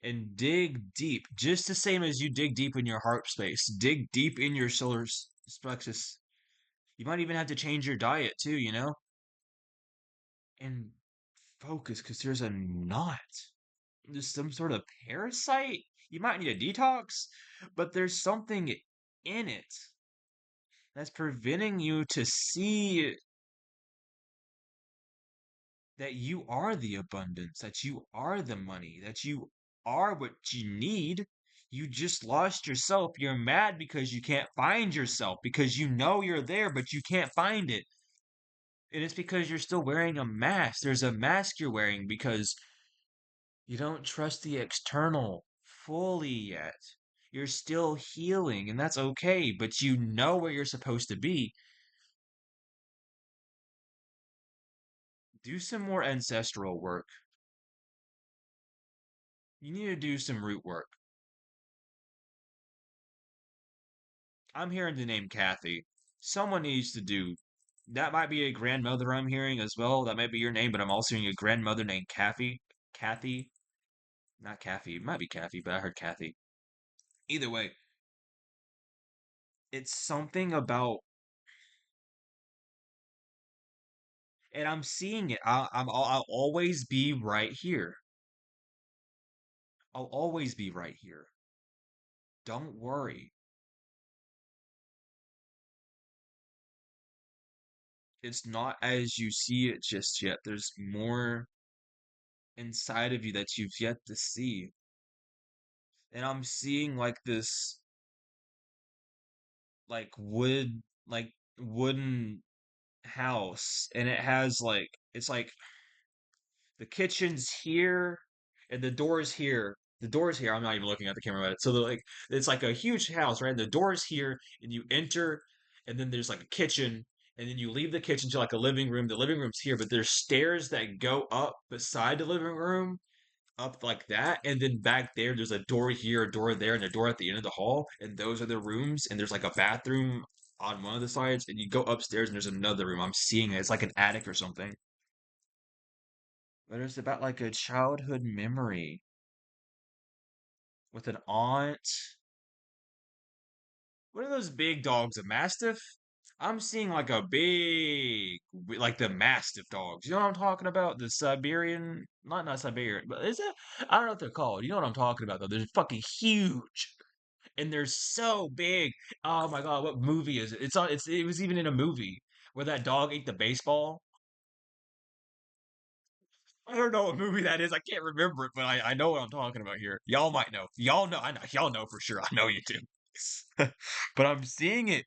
A: and dig deep, just the same as you dig deep in your heart space. Dig deep in your plexus. You might even have to change your diet too, and focus because there's a knot. There's some sort of parasite. You might need a detox, but there's something in it that's preventing you to see that you are the abundance, that you are the money, that you are what you need. You just lost yourself. You're mad because you can't find yourself, because you know you're there, but you can't find it. And it's because you're still wearing a mask. There's a mask you're wearing because you don't trust the external fully yet. You're still healing, and that's okay, but you know where you're supposed to be. Do some more ancestral work. You need to do some root work. I'm hearing the name Kathy. Someone needs to do. That might be a grandmother I'm hearing as well. That might be your name, but I'm also hearing a grandmother named Kathy. Kathy, not Kathy. It might be Kathy, but I heard Kathy. Either way, it's something about, and I'm seeing it. I'll always be right here. I'll always be right here. Don't worry. It's not as you see it just yet. There's more inside of you that you've yet to see. And I'm seeing like this like wooden house, and it has like it's like the kitchen's here and the door's here. The door's here. I'm not even looking at the camera at it. So like it's like a huge house, right? The door's here and you enter, and then there's like a kitchen, and then you leave the kitchen to like a living room. The living room's here, but there's stairs that go up beside the living room, up like that, and then back there's a door here, a door there, and a door at the end of the hall, and those are the rooms, and there's like a bathroom on one of the sides, and you go upstairs and there's another room. I'm seeing it. It's like an attic or something. But it's about like a childhood memory with an aunt. What are those big dogs? A mastiff? I'm seeing like a like the mastiff dogs. You know what I'm talking about? The Siberian, not Siberian, but is it? I don't know what they're called. You know what I'm talking about though. They're fucking huge. and they're so big. Oh my God, what movie is it? It's on. It was even in a movie where that dog ate the baseball. I don't know what movie that is. I can't remember it, but I know what I'm talking about here. Y'all might know. Y'all know. I know. Y'all know for sure. I know you do. But I'm seeing it.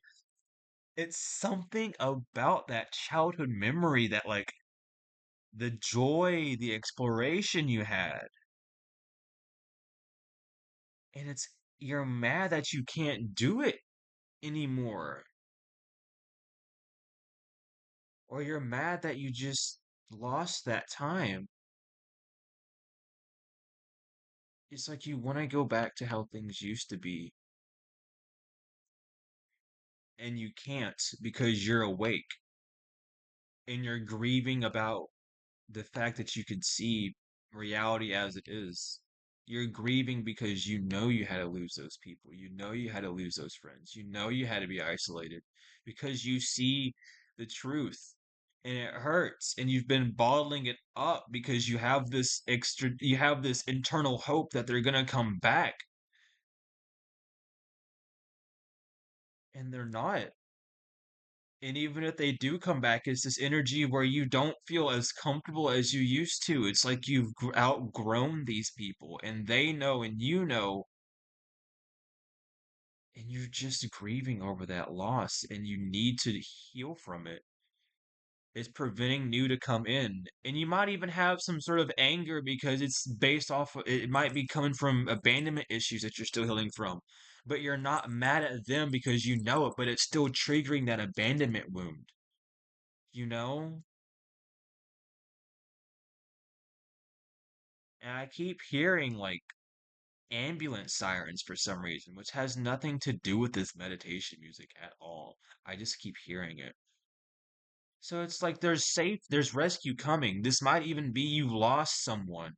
A: It's something about that childhood memory that, like, the joy, the exploration you had, and you're mad that you can't do it anymore, or you're mad that you just lost that time. It's like you want to go back to how things used to be, and you can't because you're awake and you're grieving about the fact that you could see reality as it is. You're grieving because you know you had to lose those people. You know you had to lose those friends. You know you had to be isolated because you see the truth and it hurts and you've been bottling it up because you have this internal hope that they're going to come back and they're not. And even if they do come back, it's this energy where you don't feel as comfortable as you used to. It's like you've outgrown these people, and they know, and you know, and you're just grieving over that loss, and you need to heal from it. It's preventing new to come in. And you might even have some sort of anger because it's based off, it might be coming from abandonment issues that you're still healing from. But you're not mad at them because you know it, but it's still triggering that abandonment wound, you know? And I keep hearing like ambulance sirens for some reason, which has nothing to do with this meditation music at all. I just keep hearing it. So it's like there's rescue coming. This might even be you lost someone,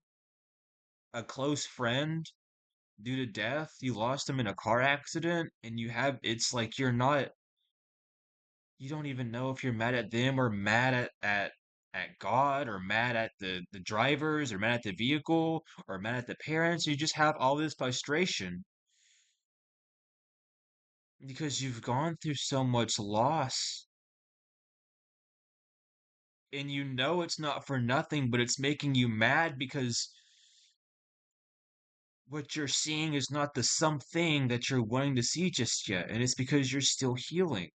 A: a close friend due to death. You lost them in a car accident, and it's like you don't even know if you're mad at them or mad at God or mad at the drivers or mad at the vehicle or mad at the parents. You just have all this frustration because you've gone through so much loss and you know it's not for nothing, but it's making you mad because what you're seeing is not the something that you're wanting to see just yet. And it's because you're still healing.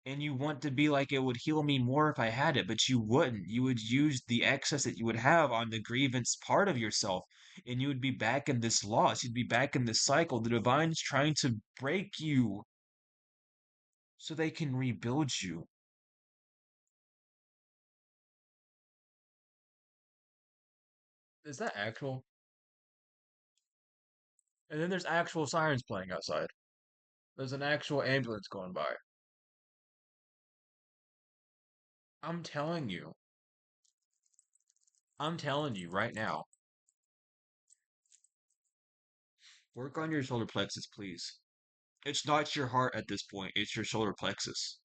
A: And you want to be like, it would heal me more if I had it, but you wouldn't. You would use the excess that you would have on the grievance part of yourself, and you would be back in this loss. You'd be back in this cycle. The divine's trying to break you so they can rebuild you. Is that actual? And then there's actual sirens playing outside. There's an actual ambulance going by. I'm telling you. I'm telling you right now. Work on your solar plexus, please. It's not your heart at this point, it's your solar plexus.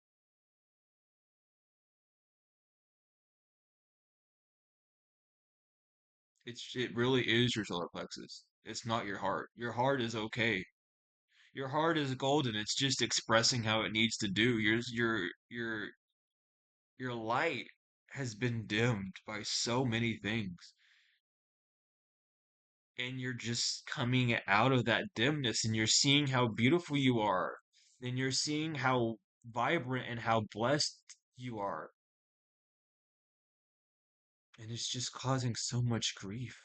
A: It really is your solar plexus. It's not your heart. Your heart is okay. Your heart is golden. It's just expressing how it needs to do. Your light has been dimmed by so many things. And you're just coming out of that dimness and you're seeing how beautiful you are. And you're seeing how vibrant and how blessed you are. And it's just causing so much grief.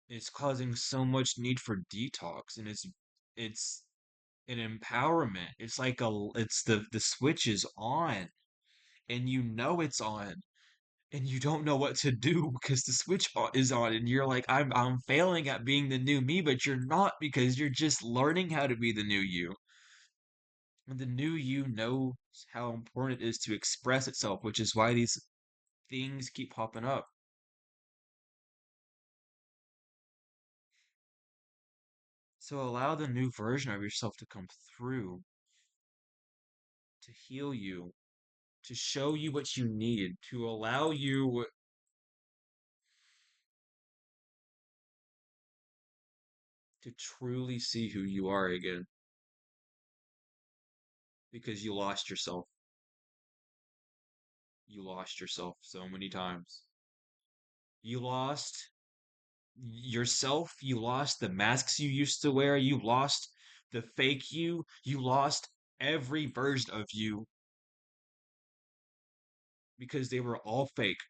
A: It's causing so much need for detox and it's an empowerment. It's like it's the switch is on and you know it's on and you don't know what to do because the is on and you're like I'm failing at being the new me, but you're not because you're just learning how to be the new you. And the new you knows how important it is to express itself, which is why these things keep popping up. So allow the new version of yourself to come through, to heal you, to show you what you need, to allow you to truly see who you are again because you lost yourself. You lost yourself so many times. You lost yourself. You lost the masks you used to wear. You lost the fake you. You lost every version of you because they were all fake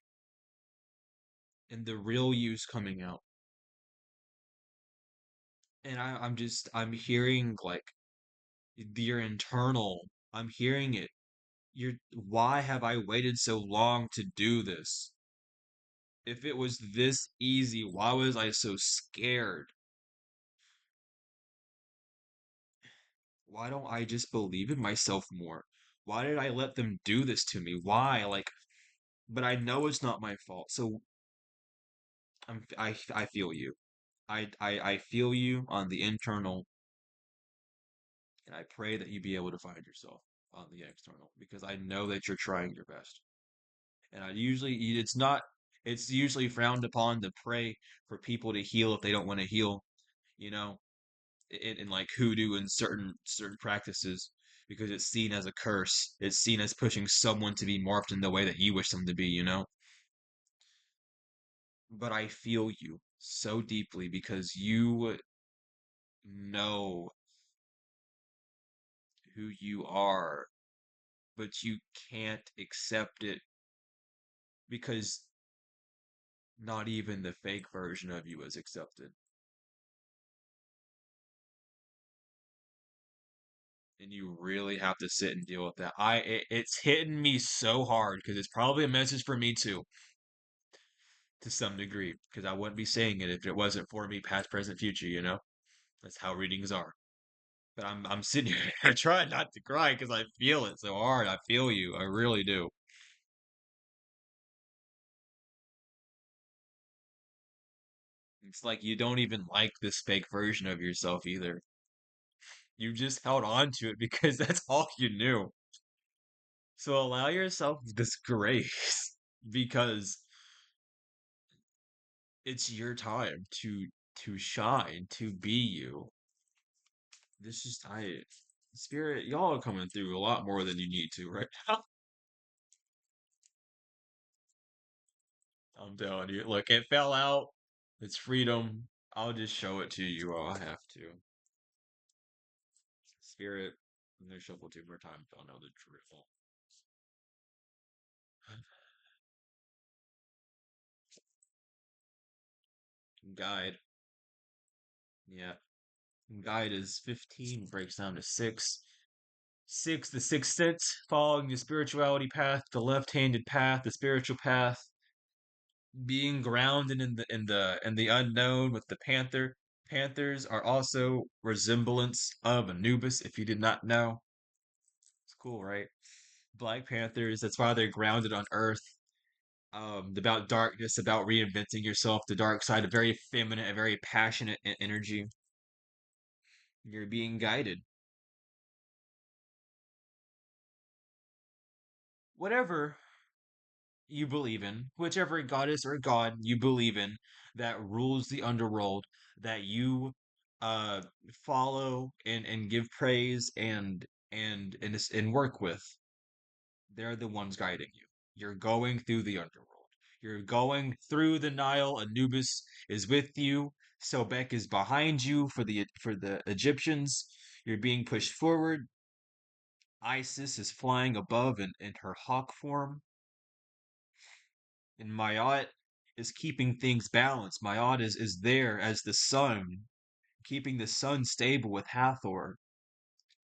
A: and the real you's coming out. And I'm hearing like your internal, I'm hearing it. Why have I waited so long to do this? If it was this easy, why was I so scared? Why don't I just believe in myself more? Why did I let them do this to me? Why? Like, but I know it's not my fault. So I feel you. I feel you on the internal, and I pray that you be able to find yourself on the external because I know that you're trying your best. And I usually it's not it's usually frowned upon to pray for people to heal if they don't want to heal, you know, in like hoodoo and certain practices because it's seen as a curse. It's seen as pushing someone to be morphed in the way that you wish them to be, you know? But I feel you so deeply because you know who you are, but you can't accept it because not even the fake version of you is accepted. And you really have to sit and deal with that. It's hitting me so hard because it's probably a message for me too, to some degree, because I wouldn't be saying it if it wasn't for me, past, present, future. You know, that's how readings are. But I'm sitting here, I try not to cry because I feel it so hard. I feel you, I really do. It's like you don't even like this fake version of yourself either. You just held on to it because that's all you knew. So allow yourself this grace because it's your time to shine, to be you. This is I Spirit, y'all are coming through a lot more than you need to right now. I'm telling you. Look, it fell out. It's freedom. I'll just show it to you. I'll have to. Spirit, I'm gonna shuffle two more times. I'll know the truth. Guide. Yeah. Guide is 15, breaks down to 6. 6, the sixth sense, following the spirituality path, the left-handed path, the spiritual path, being grounded in the unknown with the panther. Panthers are also resemblance of Anubis, if you did not know. It's cool, right? Black Panthers, that's why they're grounded on Earth. About darkness, about reinventing yourself, the dark side, a very feminine, a very passionate energy. You're being guided. Whatever you believe in, whichever goddess or god you believe in that rules the underworld, that you uh follow and give praise and work with, they're the ones guiding you. You're going through the underworld. You're going through the Nile. Anubis is with you. Sobek is behind you for the Egyptians. You're being pushed forward. Isis is flying above in her hawk form. And Mayat is keeping things balanced. Mayat is there as the sun, keeping the sun stable with Hathor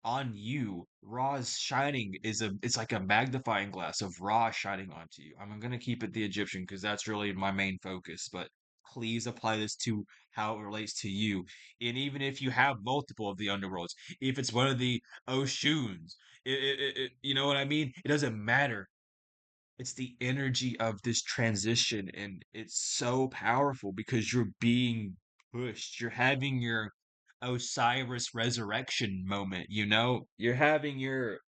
A: on you. Ra's shining it's like a magnifying glass of Ra shining onto you. I'm gonna keep it the Egyptian because that's really my main focus, but please apply this to how it relates to you. And even if you have multiple of the underworlds, if it's one of the Oshuns, you know what I mean? It doesn't matter. It's the energy of this transition, and it's so powerful because you're being pushed. You're having your Osiris resurrection moment, you know? You're having your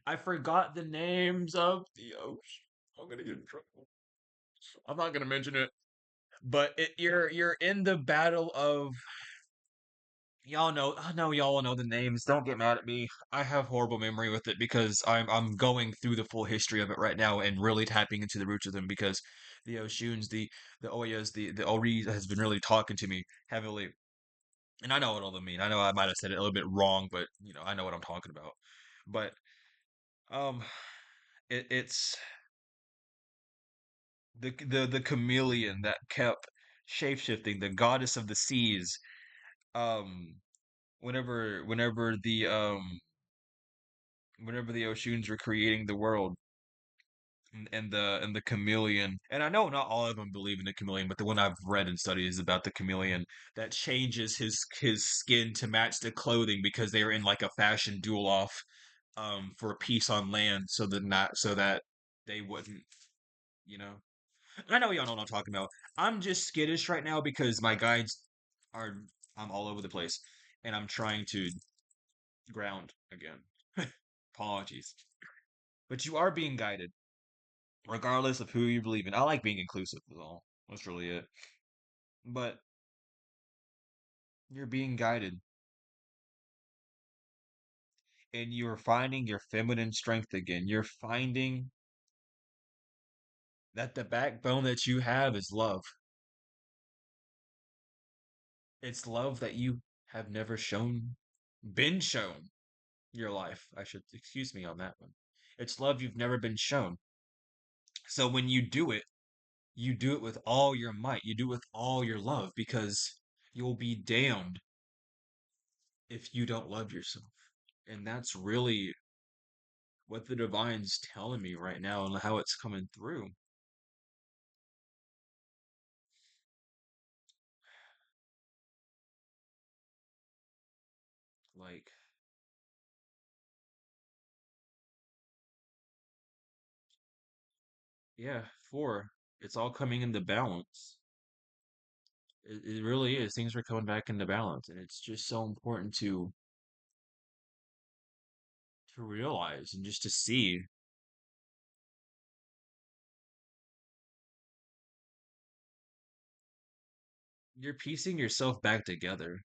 A: I forgot the names of the ocean. I'm gonna get in trouble. I'm not gonna mention it. But you're in the battle of Y'all know, I know y'all know the names. Don't get mad at me. I have horrible memory with it because I'm going through the full history of it right now and really tapping into the roots of them because the Oshuns, the Oyas, the Ori has been really talking to me heavily. And I know what all of them mean. I know I might have said it a little bit wrong, but I know what I'm talking about. But um it's the chameleon that kept shapeshifting, the goddess of the seas. Um whenever the Oshuns were creating the world and the chameleon, and I know not all of them believe in the chameleon, but the one I've read and studied is about the chameleon that changes his skin to match the clothing because they are in like a fashion duel off for peace on land so that they wouldn't, you know. I know y'all know what I'm talking about. I'm just skittish right now because my guides are I'm all over the place and I'm trying to ground again. Apologies. But you are being guided, regardless of who you believe in. I like being inclusive, is all. That's really it. But you're being guided, and you're finding your feminine strength again. You're finding that the backbone that you have is love. It's love that you have never been shown your life. I should excuse me on that one. It's love you've never been shown. So when you do it with all your might. You do it with all your love because you'll be damned if you don't love yourself. And that's really what the divine's telling me right now and how it's coming through. Like, yeah, four, it's all coming into balance. It really is. Things are coming back into balance, and it's just so important to realize and just to see you're piecing yourself back together,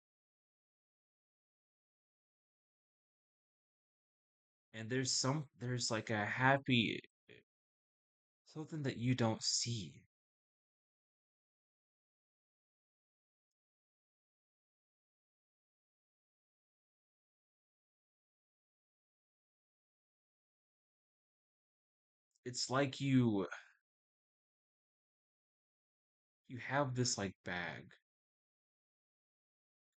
A: and there's like a happy something that you don't see. It's like you have this like bag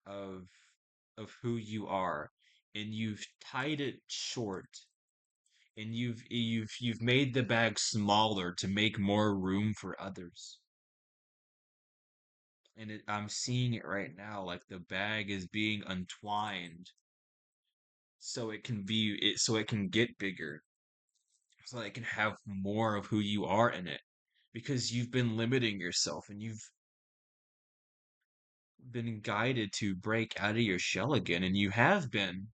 A: of who you are, and you've tied it short, and you've made the bag smaller to make more room for others. And I'm seeing it right now, like the bag is being untwined so it can get bigger, so that it can have more of who you are in it. Because you've been limiting yourself and you've been guided to break out of your shell again, and you have been,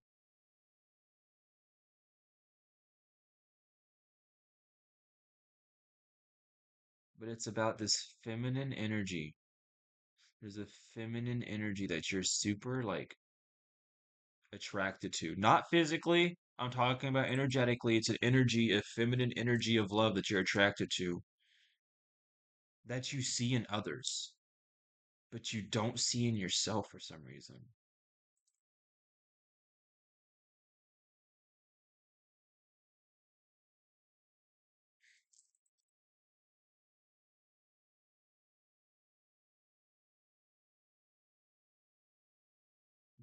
A: but it's about this feminine energy. There's a feminine energy that you're super like attracted to. Not physically, I'm talking about energetically. It's an energy, a feminine energy of love that you're attracted to, that you see in others, but you don't see in yourself for some reason.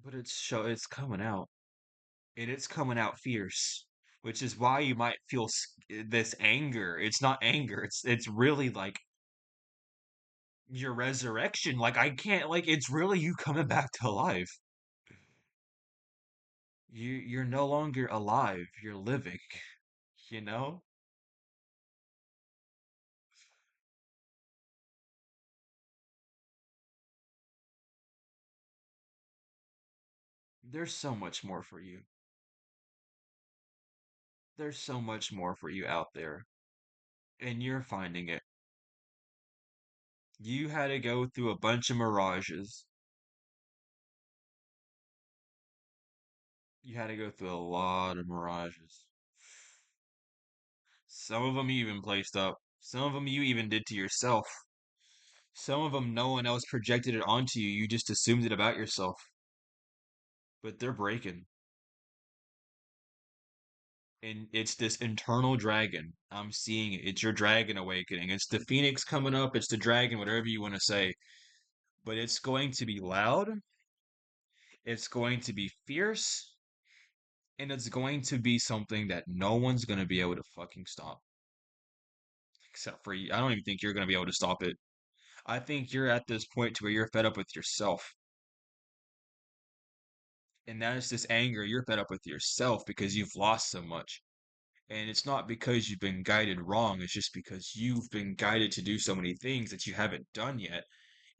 A: But it's coming out, and it's coming out fierce, which is why you might feel this anger. It's not anger. It's really like your resurrection. Like I can't like it's really you coming back to life. You're no longer alive. You're living, you know? There's so much more for you. There's so much more for you out there, and you're finding it. You had to go through a bunch of mirages. You had to go through a lot of mirages. Some of them you even placed up. Some of them you even did to yourself. Some of them no one else projected it onto you. You just assumed it about yourself. But they're breaking. And it's this internal dragon. I'm seeing it. It's your dragon awakening. It's the phoenix coming up. It's the dragon, whatever you want to say. But it's going to be loud. It's going to be fierce. And it's going to be something that no one's going to be able to fucking stop. Except for you. I don't even think you're going to be able to stop it. I think you're at this point to where you're fed up with yourself. And that is this anger. You're fed up with yourself because you've lost so much. And it's not because you've been guided wrong, it's just because you've been guided to do so many things that you haven't done yet.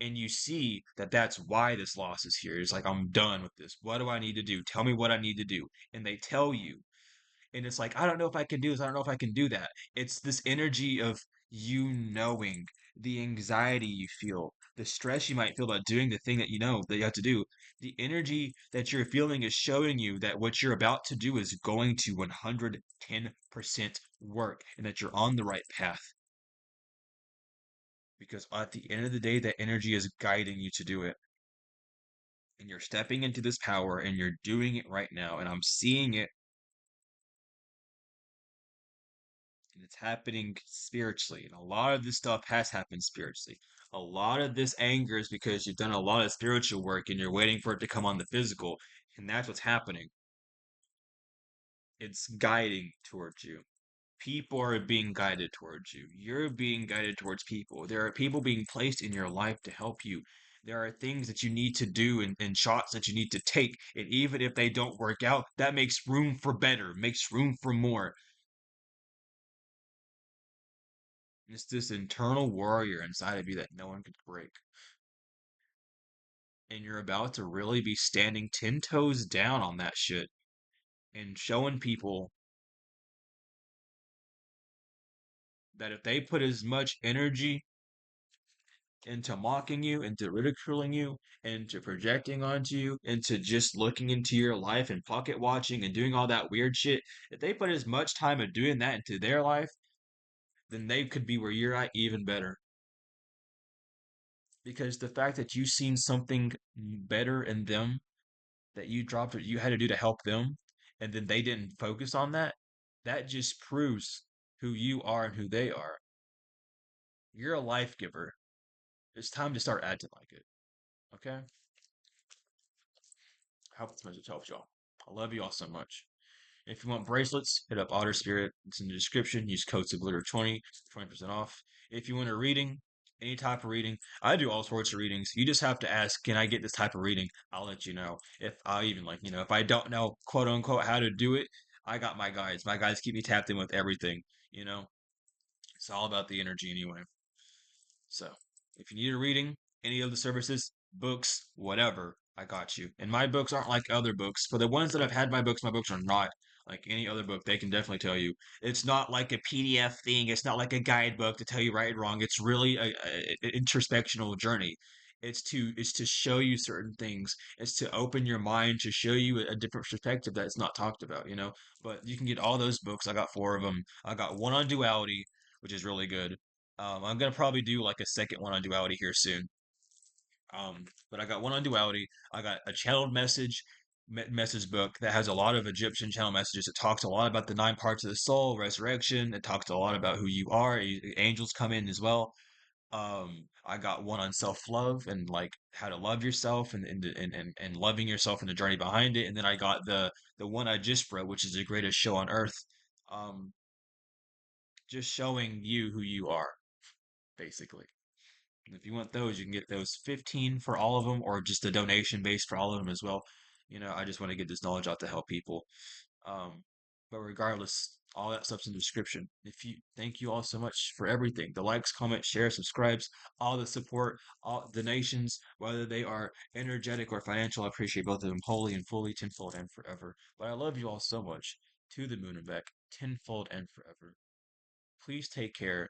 A: And you see that that's why this loss is here. It's like, I'm done with this. What do I need to do? Tell me what I need to do. And they tell you, and it's like, I don't know if I can do this, I don't know if I can do that. It's this energy of you knowing, the anxiety you feel, the stress you might feel about doing the thing that you know that you have to do. The energy that you're feeling is showing you that what you're about to do is going to 110% work and that you're on the right path. Because at the end of the day, that energy is guiding you to do it. And you're stepping into this power and you're doing it right now. And I'm seeing it. And it's happening spiritually. And a lot of this stuff has happened spiritually. A lot of this anger is because you've done a lot of spiritual work and you're waiting for it to come on the physical. And that's what's happening. It's guiding towards you. People are being guided towards you. You're being guided towards people. There are people being placed in your life to help you. There are things that you need to do and shots that you need to take. And even if they don't work out, that makes room for better, makes room for more. It's this internal warrior inside of you that no one could break. And you're about to really be standing 10 toes down on that shit and showing people that if they put as much energy into mocking you, into ridiculing you, into projecting onto you, into just looking into your life and pocket watching and doing all that weird shit, if they put as much time of doing that into their life, then they could be where you're at even better. Because the fact that you've seen something better in them that you dropped what you had to do to help them, and then they didn't focus on that, that just proves who you are and who they are. You're a life giver. It's time to start acting like it. Okay? I hope this message helps y'all. I love you all so much. If you want bracelets, hit up Otter Spirit. It's in the description. Use code SUBLITTER20, 20% off. If you want a reading, any type of reading, I do all sorts of readings. You just have to ask, can I get this type of reading? I'll let you know. If I even like, if I don't know, quote unquote, how to do it, I got my guides. My guides keep me tapped in with everything, you know? It's all about the energy anyway. So if you need a reading, any of the services, books, whatever, I got you. And my books aren't like other books. For the ones that have had my books are not like any other book. They can definitely tell you. It's not like a PDF thing. It's not like a guidebook to tell you right and wrong. It's really a introspectional journey. It's to show you certain things. It's to open your mind to show you a different perspective that's not talked about. But you can get all those books. I got four of them. I got one on duality, which is really good. I'm gonna probably do like a second one on duality here soon. But I got one on duality. I got a channeled message book that has a lot of Egyptian channel messages. It talks a lot about the nine parts of the soul, resurrection. It talks a lot about who you are. Angels come in as well. I got one on self love and like how to love yourself and loving yourself and the journey behind it. And then I got the one I just wrote, which is the greatest show on earth. Um, just showing you who you are, basically. If you want those, you can get those 15 for all of them or just a donation base for all of them as well. I just want to get this knowledge out to help people. Um, but regardless, all that stuff's in the description. If you Thank you all so much for everything. The likes, comments, shares, subscribes, all the support, all donations, whether they are energetic or financial, I appreciate both of them wholly and fully, tenfold and forever. But I love you all so much. To the moon and back, tenfold and forever. Please take care.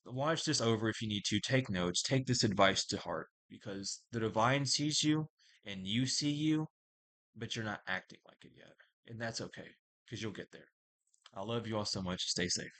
A: Watch this over if you need to. Take notes. Take this advice to heart because the divine sees you and you see you but you're not acting like it yet. And that's okay because you'll get there. I love you all so much. Stay safe.